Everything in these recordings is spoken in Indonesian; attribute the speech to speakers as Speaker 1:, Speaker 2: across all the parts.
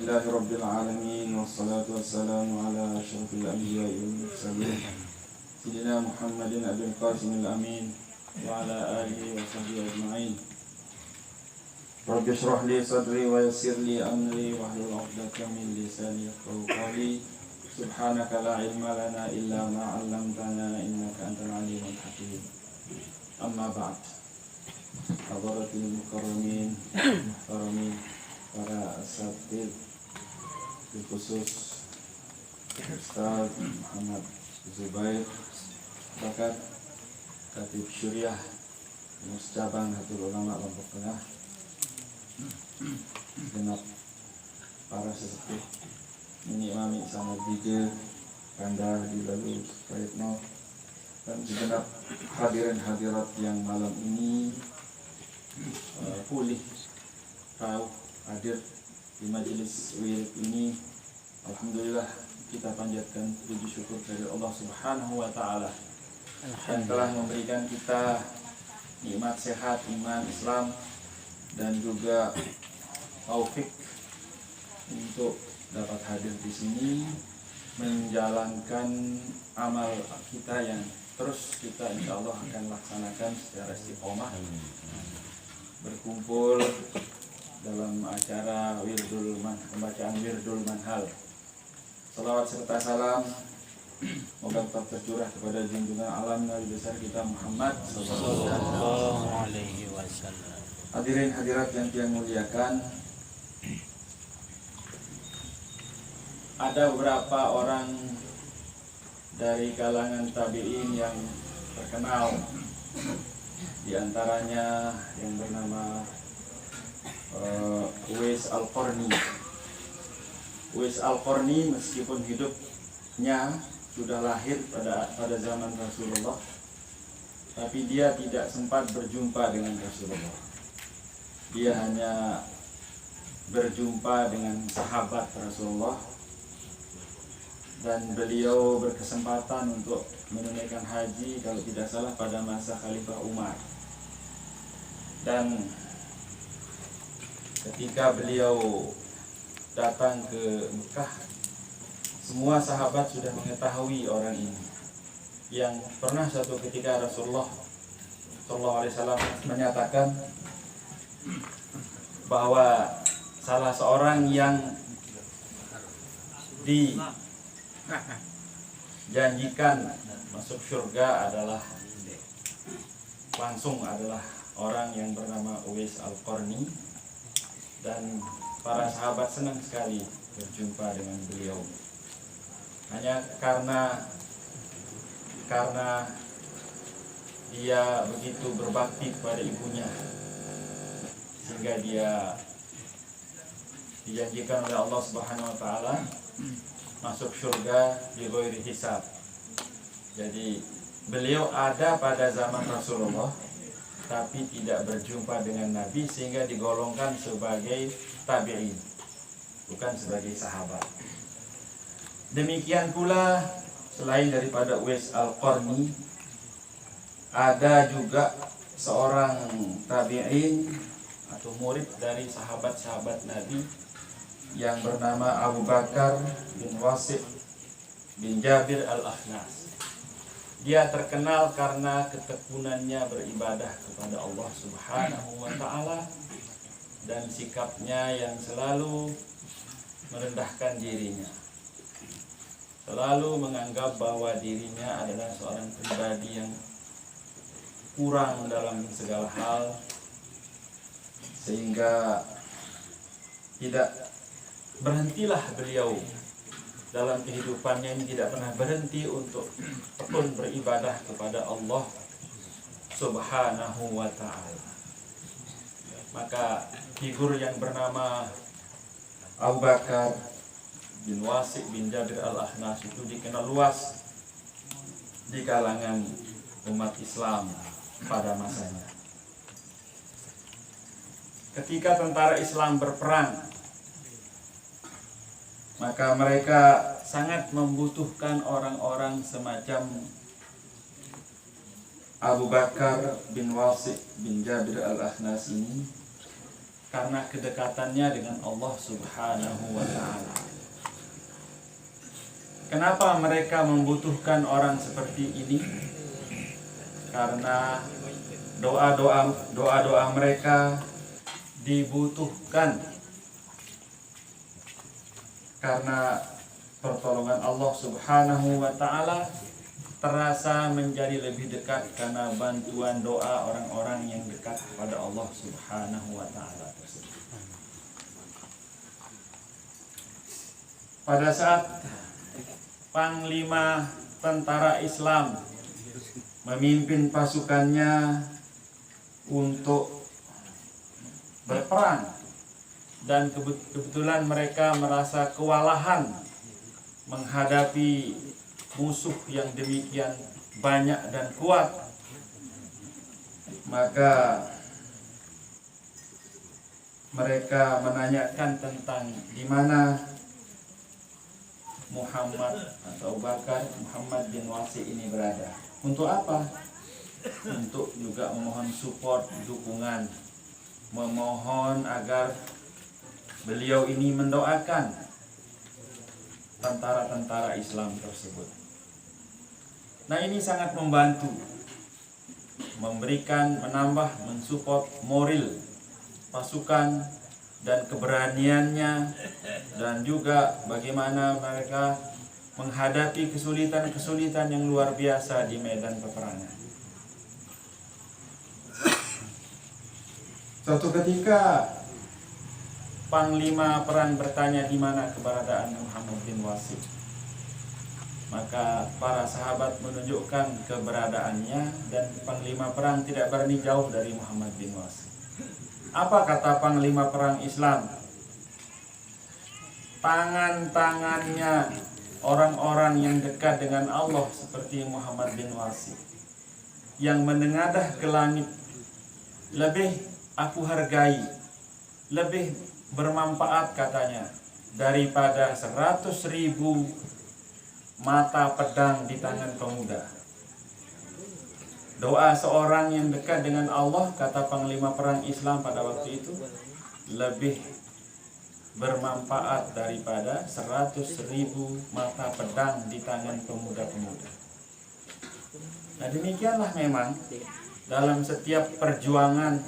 Speaker 1: Alhamdulillahi Rabbil Alamin. Wassalatu wassalamu ala asyrafil anbiya'i wal mursalin Sayyidina Muhammadin Abil Qasimil Amin wa ala alihi wa sahbihi ajma'in. Rabbi shrah li sadri wa yassir li amri wahlul 'uqdatam min lisani yafqahu qawli. Subhanaka la ilma lana illa ma 'allamtana innaka antal alimul hakim. Amma ba'd. Hadaratul mukarramin, muhtaramin, para asatidz, khusus Ustaz Muhammad Zubair Bakat, Khatib Syuriah Muscabang Hatul Ulama Lombok Tengah, genap para sesepuh menikmati sama bide Kanda di lalu Praetno, dan segenap hadirin hadirat yang malam ini pulih tahu hadir di majelis wirid ini. Alhamdulillah, kita panjatkan puji syukur dari Allah Subhanahu wa Ta'ala yang telah memberikan kita nikmat sehat, iman, Islam, dan juga taufik untuk dapat hadir di sini menjalankan amal kita yang terus kita insya Allah akan laksanakan secara istiqomah, berkumpul dalam acara pembacaan Wirdul Manhal. Salawat serta salam moga tetap tercurah kepada junjungan alam Nabi besar kita Muhammad sallallahu alaihi wasallam. Hadirin hadirat yang muliakan, ada beberapa orang dari kalangan tabi'in yang terkenal, di antaranya yang bernama Uwais Al-Qarni. Uwais Al-Qarni meskipun hidupnya sudah lahir pada zaman Rasulullah, tapi dia tidak sempat berjumpa dengan Rasulullah. Dia hanya berjumpa dengan sahabat Rasulullah, dan beliau berkesempatan untuk menunaikan haji kalau tidak salah pada masa Khalifah Umar. Dan ketika beliau datang ke Mekah, semua sahabat sudah mengetahui orang ini, yang pernah suatu ketika Rasulullah SAW menyatakan bahwa salah seorang yang dijanjikan masuk surga adalah orang yang bernama Uwais Al-Qarni, dan para sahabat senang sekali berjumpa dengan beliau. Hanya karena dia begitu berbakti kepada ibunya, sehingga dia dijanjikan oleh Allah Subhanahu wa Ta'ala masuk surga di ghairi hisab. Jadi beliau ada pada zaman Rasulullah tapi tidak berjumpa dengan Nabi, sehingga digolongkan sebagai tabi'in, bukan sebagai sahabat. Demikian pula selain daripada Uwais Al-Qarni, ada juga seorang tabi'in atau murid dari sahabat-sahabat Nabi yang bernama Abu Bakar bin Wasif bin Jabir Al-Akhnas. Dia terkenal karena ketekunannya beribadah kepada Allah Subhanahu wa Ta'ala dan sikapnya yang selalu merendahkan dirinya, selalu menganggap bahwa dirinya adalah seorang pribadi yang kurang dalam segala hal, sehingga tidak berhentilah beliau dalam kehidupannya ini, tidak pernah berhenti untuk tekun beribadah kepada Allah Subhanahu wa Ta'ala. Maka figur yang bernama Abu Bakar bin Wasif bin Jabir Al-Akhnas itu dikenal luas di kalangan umat Islam pada masanya. Ketika tentara Islam berperang, maka mereka sangat membutuhkan orang-orang semacam Abu Bakar bin Wasif bin Jabir Al-Akhnas ini karena kedekatannya dengan Allah Subhanahu wa ta'ala. Kenapa mereka membutuhkan orang seperti ini? Karena doa-doa mereka dibutuhkan, karena pertolongan Allah Subhanahu wa ta'ala terasa menjadi lebih dekat karena bantuan doa orang-orang yang dekat kepada Allah Subhanahu wa ta'ala tersebut. Pada saat Panglima tentara Islam memimpin pasukannya untuk berperang, dan kebetulan mereka merasa kewalahan menghadapi musuh yang demikian banyak dan kuat, maka mereka menanyakan tentang di mana Muhammad atau Bakar Muhammad bin Wasi ini berada. Untuk apa? Untuk juga memohon support, dukungan, memohon agar beliau ini mendoakan tentara-tentara Islam tersebut. Nah, ini sangat membantu, memberikan, menambah, mensupport moral pasukan dan keberaniannya, dan juga bagaimana mereka menghadapi kesulitan-kesulitan yang luar biasa di medan peperangan. Suatu ketika Panglima perang bertanya di mana keberadaan Muhammad bin Wasi. Maka para sahabat menunjukkan keberadaannya, dan Panglima perang tidak berani jauh dari Muhammad bin Wasi. Apa kata Panglima perang Islam? Tangan-tangannya orang-orang yang dekat dengan Allah seperti Muhammad bin Wasi, yang menengadah ke langit, lebih aku hargai, lebih bermanfaat katanya daripada 100.000 mata pedang di tangan pemuda. Doa seorang yang dekat dengan Allah, kata Panglima perang Islam pada waktu itu, lebih bermanfaat daripada 100.000 mata pedang di tangan pemuda-pemuda. Nah, demikianlah memang dalam setiap perjuangan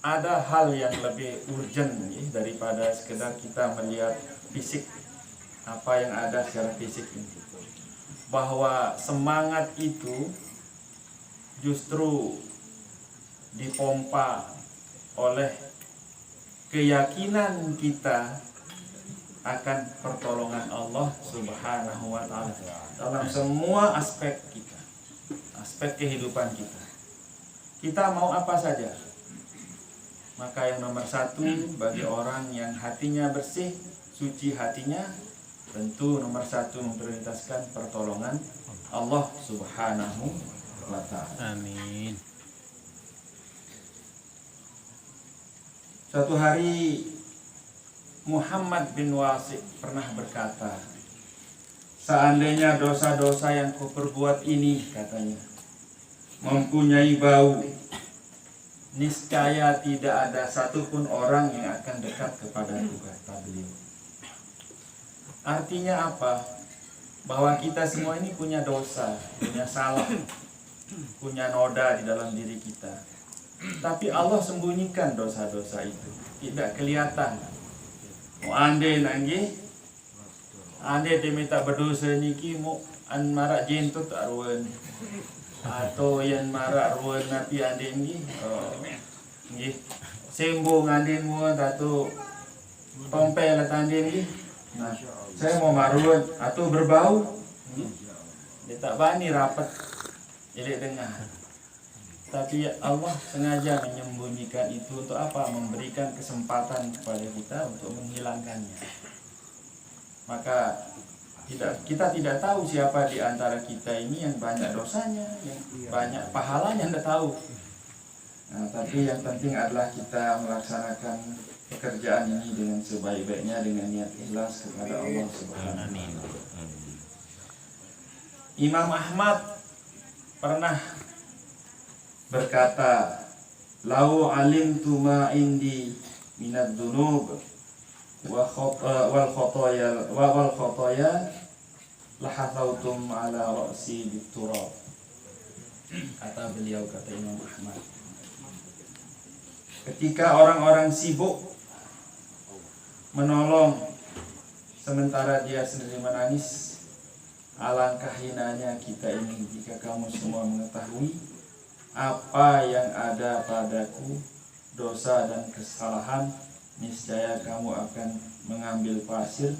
Speaker 1: ada hal yang lebih urgent daripada sekedar kita melihat fisik, apa yang ada secara fisik ini. Bahwa semangat itu justru dipompa oleh keyakinan kita akan pertolongan Allah Subhanahu wa ta'ala dalam semua aspek kita, aspek kehidupan kita. Kita mau apa saja. Maka yang nomor satu bagi orang yang hatinya bersih, suci hatinya, tentu nomor satu memprioritaskan pertolongan Allah Subhanahu wa ta'ala.
Speaker 2: Amin.
Speaker 1: Suatu hari Muhammad bin Wasi pernah berkata, seandainya dosa-dosa yang kau perbuat ini, katanya, mempunyai bau, niscaya tidak ada satupun orang yang akan dekat kepadaku, kata beliau. Artinya apa? Bahwa kita semua ini punya dosa, punya salah, punya noda di dalam diri kita. Tapi Allah sembunyikan dosa-dosa itu, tidak kelihatan. Andai lagi, andai dia minta berdosa niki mau an marak jentut arwan, atau yang marak arwan napi andai ni, nggih sembung andai mu atau tompel andai ni. Nah, saya mau marun atau berbau, dia tak bani rapat, jadi dengar. Tapi Allah sengaja menyembunyikan itu untuk apa? Memberikan kesempatan kepada kita untuk menghilangkannya. Maka kita tidak tahu siapa di antara kita ini yang banyak dosanya, yang banyak pahalanya, tidak tahu. Nah, tapi yang penting adalah kita melaksanakan pekerjaan ini dengan sebaik-baiknya, dengan niat ikhlas kepada Allah Subhanahu wa ta'ala. Imam Ahmad pernah berkata, lau alimtu ma indi minad dzunub wal khotoya lahathautum ala ra'si biturab. Kata beliau, kata Imam Ahmad, ketika orang-orang sibuk menolong sementara dia sendiri menangis, alangkah hinanya kita ini jika kamu semua mengetahui apa yang ada padaku, dosa dan kesalahan, niscaya kamu akan mengambil pasir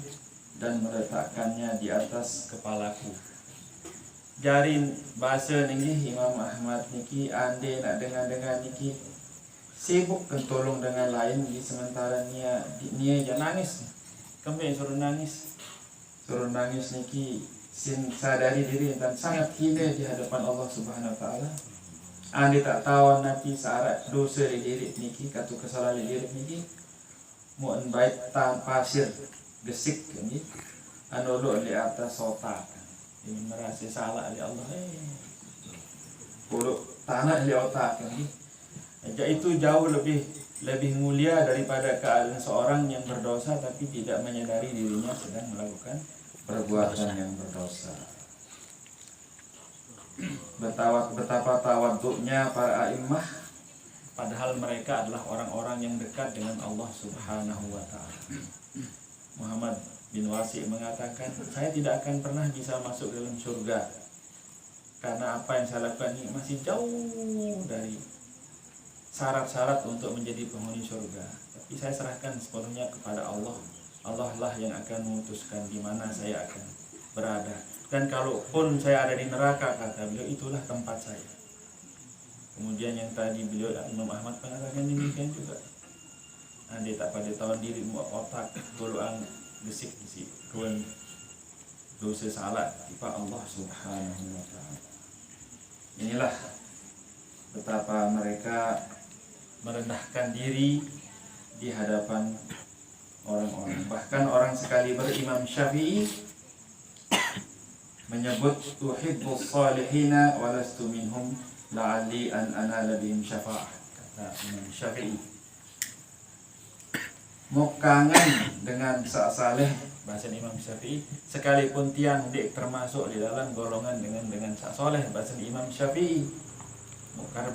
Speaker 1: dan meletakkannya di atas kepalaku. Jarin bahasa niki Imam Ahmad niki ande nak dengar niki sibuk kentolong dengan lain di sementara nia jangan nangis. Kembali suruh nangis niki sin sadari diri dan sangat hina di hadapan Allah Subhanahu wa taala. Ande tak tahu nanti syarat dosa di diri niki atau kesalahan di diri niki mau baik pasir gesik ni anu di atas otak. Ini merasa salah di Allah. Kalau tanah di otak ni, itu jauh lebih mulia daripada keadaan seorang yang berdosa tapi tidak menyadari dirinya sedang melakukan perbuatan yang berdosa. Betapa tawaduknya para a'immah, padahal mereka adalah orang-orang yang dekat dengan Allah Subhanahu wa ta'ala. Muhammad bin Wasi mengatakan, saya tidak akan pernah bisa masuk dalam surga karena apa yang saya lakukan ini masih jauh dari syarat-syarat untuk menjadi penghuni surga. Tapi saya serahkan sepenuhnya kepada Allah. Allah lah yang akan memutuskan di mana saya akan berada. Dan kalaupun saya ada di neraka, kata beliau, itulah tempat saya. Kemudian yang tadi beliau Imam Ahmad mengatakan demikian juga. Andai tak pada tahun diri otak golongan gesik kawan dosa salah tipa Allah Subhanahu wa ta'ala. Inilah betapa mereka merendahkan diri di hadapan orang-orang. Bahkan orang sekali Imam Syafi'i menyebut tuhibbus salihina walastu minhum la'alli an anala bihim syafa'ah. Kata Imam Syafi'i, mau kangen dengan sak-saleh, bahasa Imam Syafi'i, sekalipun tiang dek termasuk di dalam golongan dengan sak-saleh, bahasa Imam Syafi'i. Mau karena